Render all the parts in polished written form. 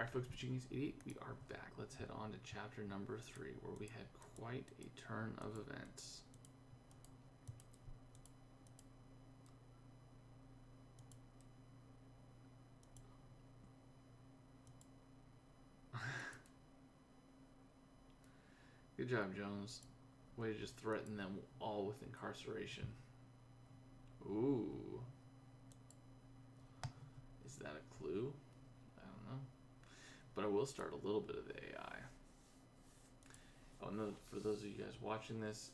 Alright folks, Pachinki's 88, we are back. Let's head on to chapter number 3, where we had quite a turn of events. Good job, Jones. Way to just threaten them all with incarceration. Ooh. Is that a clue? I don't know. But I will start a little bit of the AI. Oh, no, for those of you guys watching this,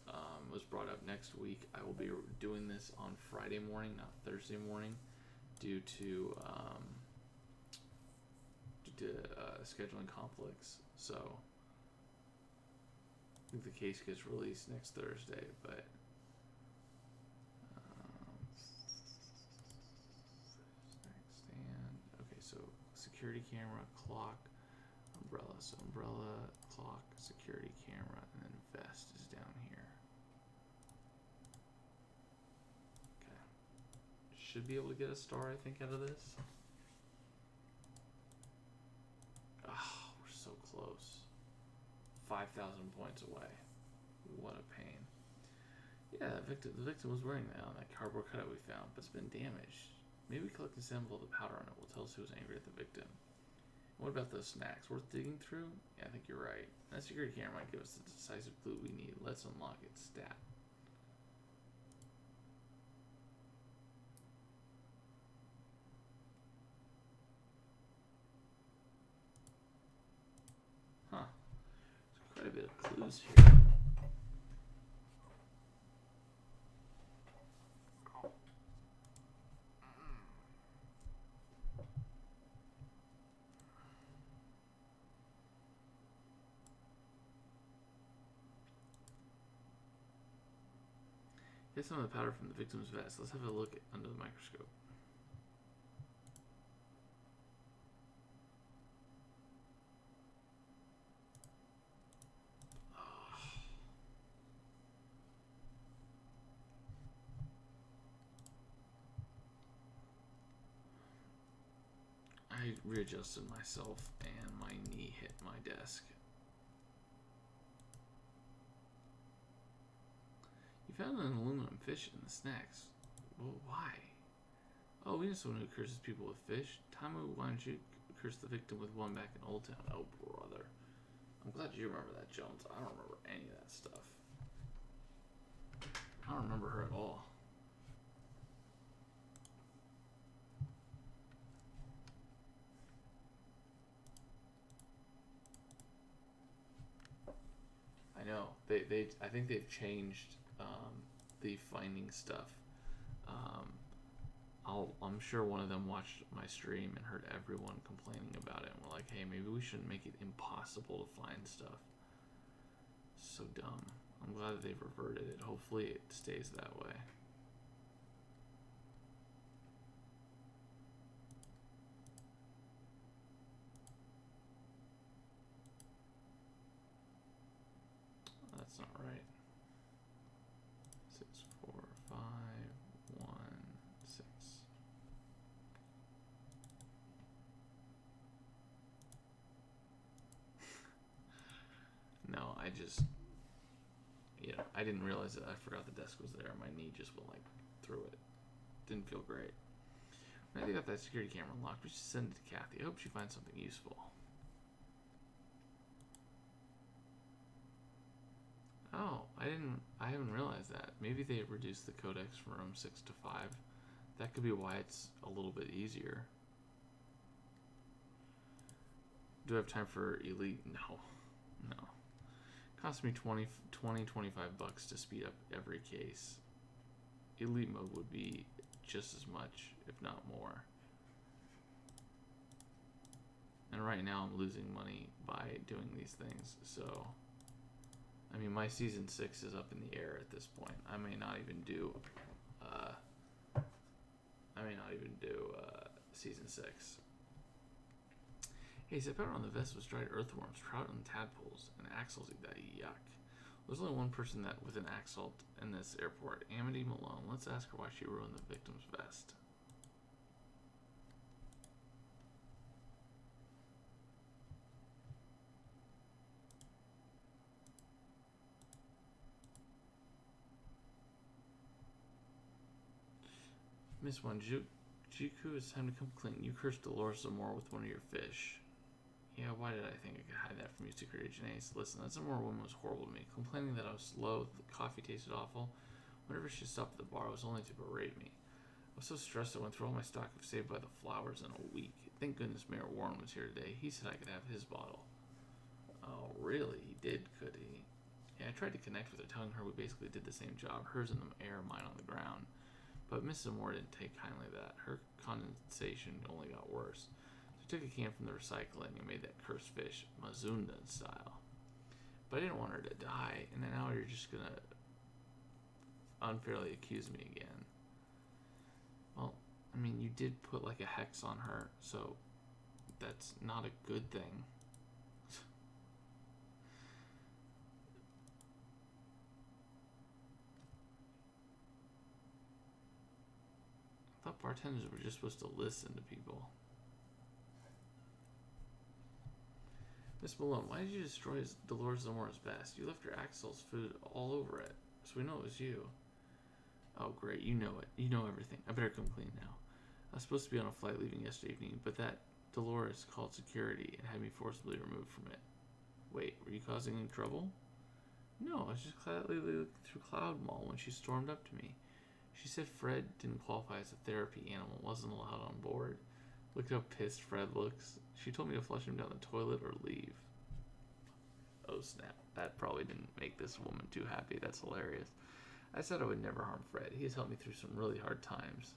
was brought up next week. I will be doing this on Friday morning, not Thursday morning, due to scheduling conflicts. So I think the case gets released next Thursday, but stand. Okay, so security camera, clock, umbrella. So umbrella, clock, security camera, and then vest is down here. Okay. Should be able to get a star, I think, out of this. Oh, we're so close. 5,000 points away. What a pain. Yeah, the victim was wearing that on that cardboard cutout we found, but it's been damaged. Maybe collecting sample of the powder on it will tell us who was angry at the victim. What about those snacks? Worth digging through? Yeah, I think you're right. That security camera might give us the decisive clue we need. Let's unlock its stat. Huh. There's quite a bit of clues here. Get some of the powder from the victim's vest. Let's have a look under the microscope. I readjusted myself and my knee hit my desk. You found an aluminum fish in the snacks. Well, why? Oh, we know someone who curses people with fish. Tamu, why don't you curse the victim with one back in Old Town? Oh, brother. I'm glad you remember that, Jones. I don't remember any of that stuff. I don't remember her at all. I know. I think they've changed the finding stuff. I'm sure one of them watched my stream and heard everyone complaining about it, and we're like, hey, maybe we shouldn't make it impossible to find stuff. So dumb. I'm glad that they've reverted it. Hopefully it stays that way. That's not right. 6, 4, 5, 1, 6. No, I didn't realize that. I forgot the desk was there. My knee just went like through it. Didn't feel great. When I got that security camera unlocked, we should send it to Kathy. I hope she finds something useful. Oh, I haven't realized that. Maybe they reduced the codex from 6 to 5. That could be why it's a little bit easier. Do I have time for Elite? No. Cost me 25 bucks to speed up every case. Elite mode would be just as much, if not more. And right now I'm losing money by doing these things, so I mean, my season 6 is up in the air at this point. I may not even do season 6. Hey, set powder on the vest was dried earthworms, trout, and tadpoles, and axles. Yuck. There's only one person that with an axle in this airport, Amity Malone. Let's ask her why she ruined the victim's vest. Miss Jiku, it's time to come clean. You cursed Dolores Zamora with one of your fish. Yeah, why did I think I could hide that from you, Secret Agent Ace? Listen, that Zamora woman was horrible to me, complaining that I was slow, the coffee tasted awful. Whenever she stopped at the bar, it was only to berate me. I was so stressed I went through all my stock of Saved by the Flowers in a week. Thank goodness Mayor Warren was here today. He said I could have his bottle. Oh, really? He did, could he? Yeah, I tried to connect with her, telling her we basically did the same job, hers in the air, mine on the ground. But Mrs. Moore didn't take kindly to that. Her condensation only got worse. So I took a can from the recycling and made that cursed fish, Mazunda style. But I didn't want her to die, and now you're just gonna unfairly accuse me again. Well, I mean, you did put like a hex on her, so that's not a good thing. I thought bartenders were just supposed to listen to people. Miss Malone, why did you destroy Dolores Zamora's best? You left your Axel's food all over it, so we know it was you. Oh, great, you know it. You know everything. I better come clean now. I was supposed to be on a flight leaving yesterday evening, but that Dolores called security and had me forcibly removed from it. Wait, were you causing any trouble? No, I was just quietly looking through Cloud Mall when she stormed up to me. She said Fred didn't qualify as a therapy animal, wasn't allowed on board. Look how pissed Fred looks. She told me to flush him down the toilet or leave. Oh snap, that probably didn't make this woman too happy. That's hilarious. I said I would never harm Fred. He has helped me through some really hard times.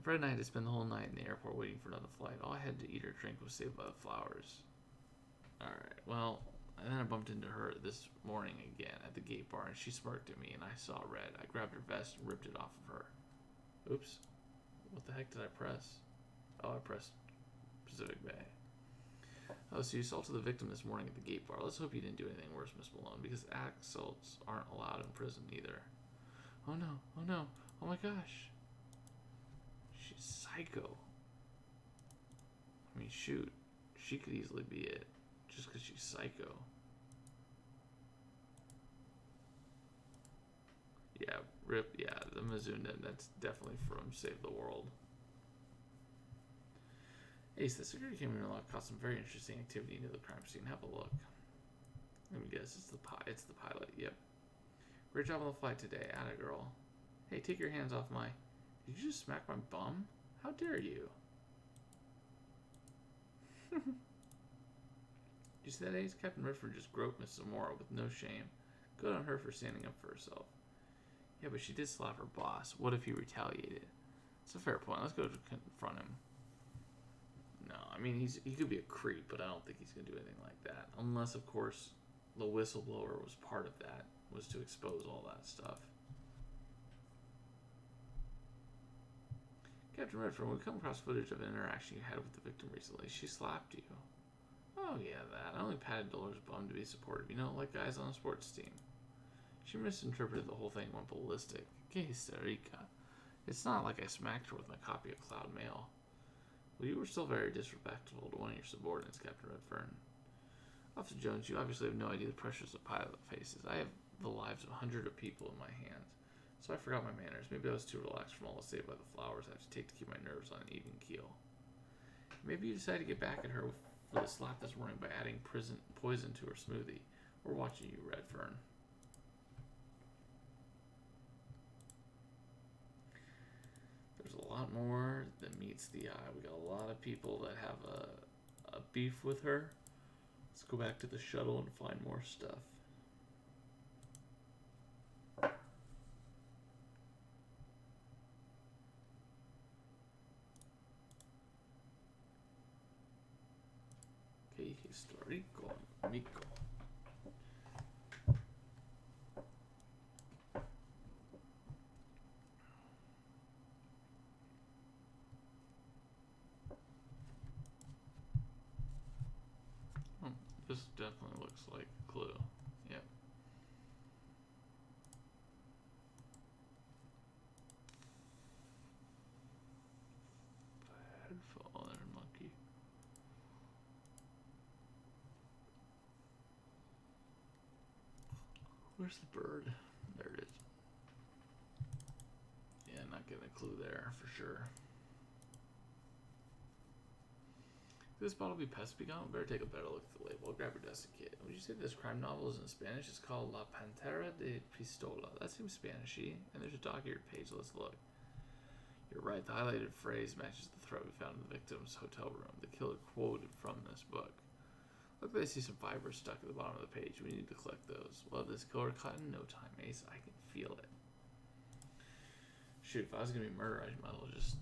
Fred and I had to spend the whole night in the airport waiting for another flight. All I had to eat or drink was Saved by the Flowers. Alright, well, and then I bumped into her this morning again at the gate bar, and she smirked at me, and I saw red. I grabbed her vest and ripped it off of her. Oops. What the heck did I press? Oh, I pressed Pacific Bay. Oh, so you assaulted the victim this morning at the gate bar. Let's hope you didn't do anything worse, Miss Malone, because assaults aren't allowed in prison either. Oh no, oh no, oh my gosh. She's psycho. I mean, shoot. She could easily be it, just because she's psycho. Yeah, rip, yeah, the Mazunda, that's definitely from Save the World. Ace, the security camera unlock caused some very interesting activity near the crime scene. Have a look. Let me guess, it's the pilot, yep. Great job on the flight today, atta girl. Hey, take your hands off my... Did you just smack my bum? How dare you? Did you see that, Ace? Captain Redford just groped Miss Zamora with no shame. Good on her for standing up for herself. Yeah, but she did slap her boss. What if he retaliated? It's a fair point. Let's go to confront him. No, I mean, he could be a creep, but I don't think he's going to do anything like that. Unless, of course, the whistleblower was part of that, was to expose all that stuff. Captain Redford, when we come across footage of an interaction you had with the victim recently, she slapped you. Oh, yeah, that. I only patted Dolores' bum to be supportive, you know, like guys on a sports team. She misinterpreted the whole thing and went ballistic. Que hysterica. It's not like I smacked her with my copy of Cloud Mail. Well, you were still very disrespectful to one of your subordinates, Captain Redfern. Officer Jones, you obviously have no idea the pressures a pilot faces. I have the lives of hundreds of people in my hands, so I forgot my manners. Maybe I was too relaxed from all the Saved by the Flowers I have to take to keep my nerves on an even keel. Maybe you decided to get back at her for the slap this morning by adding poison to her smoothie. We're watching you, Redfern. There's a lot more than meets the eye. We got a lot of people that have a beef with her. Let's go back to the shuttle and find more stuff. Okay, historical, Miko. This definitely looks like Clue. Yep. Bad father, monkey. Where's the bird? There it is. Yeah, not getting a clue there for sure. Could this bottle be pest begone? Better take a better look at the label. Grab your desk kit. Would you say this crime novel is in Spanish? It's called La Pantera de Pistola. That seems Spanishy. And there's a document page. Let's look. You're right. The highlighted phrase matches the threat we found in the victim's hotel room. The killer quoted from this book. Look, I see some fibers stuck at the bottom of the page. We need to collect those. We'll have this killer caught in no time, Ace. I can feel it. Shoot, if I was gonna be murder, I might as well just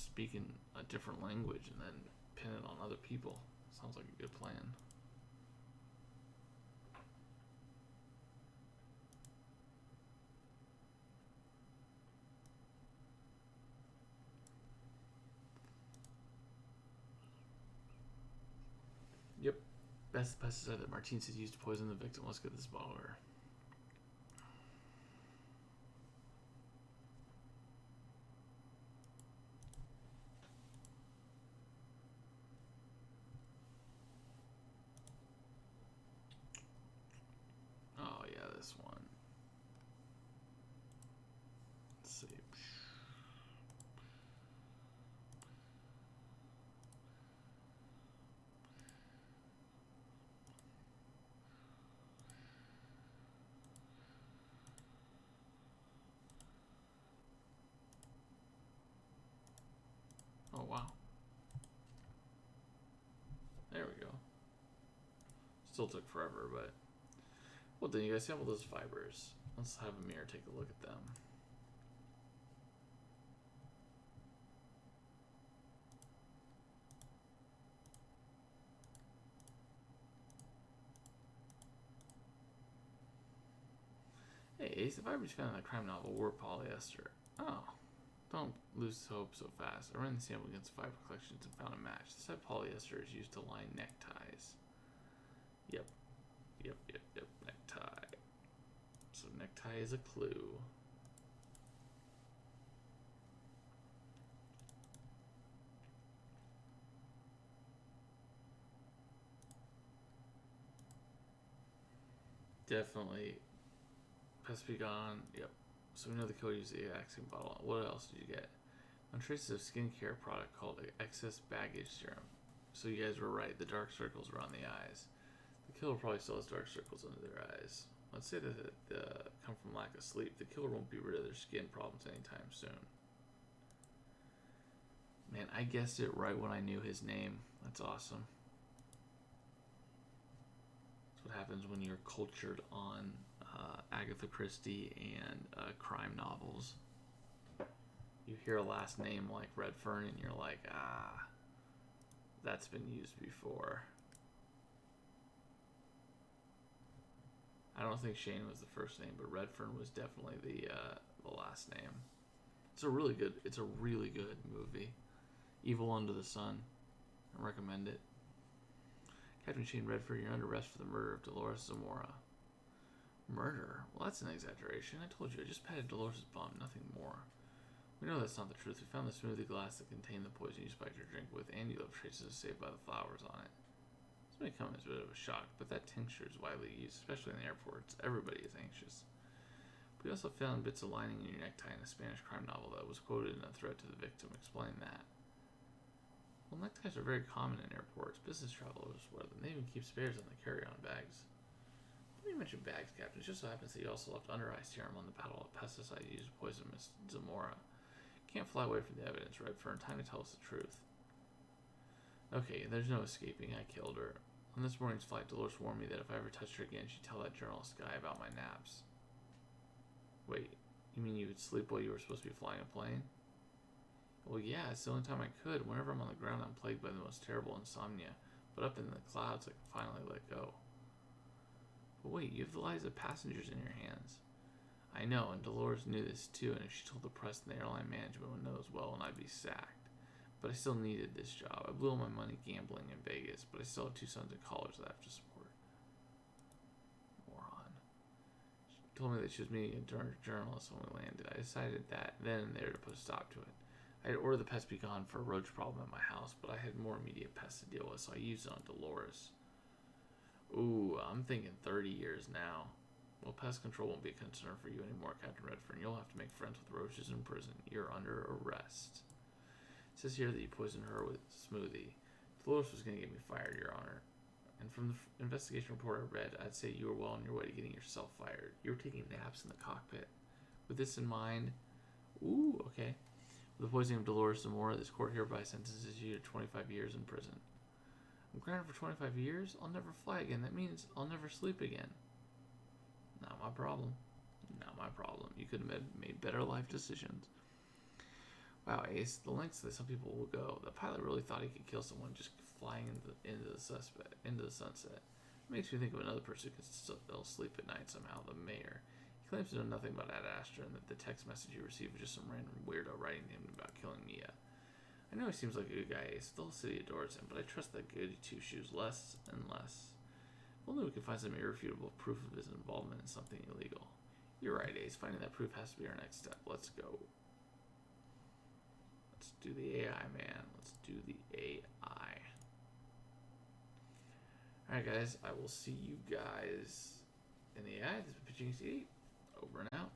speak in a different language and then pin it on other people. Sounds like a good plan. Yep. That's the pesticide that Martinez had used to poison the victim. Let's get this bottle here. Oh yeah, this one. Let's see. Oh wow. There we go. Still took forever, but well then you guys sample those fibers. Let's have a mirror take a look at them. Hey, Ace, the fibers found in that crime novel were polyester. Oh, don't lose hope so fast. I ran the sample against fiber collections and found a match. This type of polyester is used to line neckties. Yep. Necktie. So necktie is a clue. Definitely. Pest be gone. Yep. So we know the killer used the exact same bottle. What else did you get? On traces of skincare product called excess baggage serum. So you guys were right. The dark circles around the eyes. The killer probably still has dark circles under their eyes. Let's say that they come from lack of sleep. The killer won't be rid of their skin problems anytime soon. Man, I guessed it right when I knew his name. That's awesome. That's what happens when you're cultured on Agatha Christie and crime novels. You hear a last name like Redfern and you're like, ah, that's been used before. I don't think Shane was the first name, but Redfern was definitely the last name. It's a really good movie. Evil Under the Sun. I recommend it. Captain Shane Redford, you're under arrest for the murder of Dolores Zamora. Murder? Well, that's an exaggeration. I told you, I just patted Dolores' bum, nothing more. We know that's not the truth. We found the smoothie glass that contained the poison you spiked your drink with, and you left traces of Saved by the Flowers on it. This may come as a bit of a shock, but that tincture is widely used, especially in the airports. Everybody is anxious. But we also found bits of lining in your necktie in a Spanish crime novel that was quoted in a threat to the victim. Explain that. Well, neckties are very common in airports. Business travelers wear them. They even keep spares on the carry-on bags. When you mention bags, Captain, it just so happens that you also left under-eye serum on the bottle of pesticide used to poison Miss Zamora. Can't fly away from the evidence, Redfern. Time to tell us the truth. Okay, there's no escaping. I killed her. On this morning's flight, Dolores warned me that if I ever touched her again, she'd tell that journalist guy about my naps. Wait, you mean you would sleep while you were supposed to be flying a plane? Well, yeah, it's the only time I could. Whenever I'm on the ground, I'm plagued by the most terrible insomnia. But up in the clouds, I can finally let go. But wait, you have the lives of passengers in your hands. I know, and Dolores knew this too, and if she told the press and the airline management would know as well, and I'd be sacked. But I still needed this job. I blew all my money gambling in Vegas, but I still have 2 sons in college that I have to support. Moron. She told me that she was meeting a journalist when we landed. I decided that then and there to put a stop to it. I had ordered the pest be gone for a roach problem at my house, but I had more immediate pests to deal with, so I used it on Dolores. Ooh, I'm thinking 30 years now. Well, pest control won't be a concern for you anymore, Captain Redfern. You'll have to make friends with roaches in prison. You're under arrest. It says here that you poisoned her with smoothie. Dolores was going to get me fired, Your Honor. And from the investigation report I read, I'd say you were well on your way to getting yourself fired. You were taking naps in the cockpit. With this in mind, ooh, okay. With the poisoning of Dolores Zamora, this court hereby sentences you to 25 years in prison. I'm grounded for 25 years? I'll never fly again. That means I'll never sleep again. Not my problem. Not my problem. You could have made better life decisions. Wow, Ace, the lengths that some people will go. The pilot really thought he could kill someone just flying into the sunset. It makes me think of another person who can still sleep at night somehow, the mayor. He claims to know nothing about Ad Astra and that the text message he received was just some random weirdo writing to him about killing Mia. I know he seems like a good guy, Ace. The whole city adores him, but I trust that goody two-shoes less and less. If only we could find some irrefutable proof of his involvement in something illegal. You're right, Ace. Finding that proof has to be our next step. Let's go. Let's do the AI, man. Let's do the AI. Alright, guys. I will see you guys in the AI. This is Pitching CD. Over and out.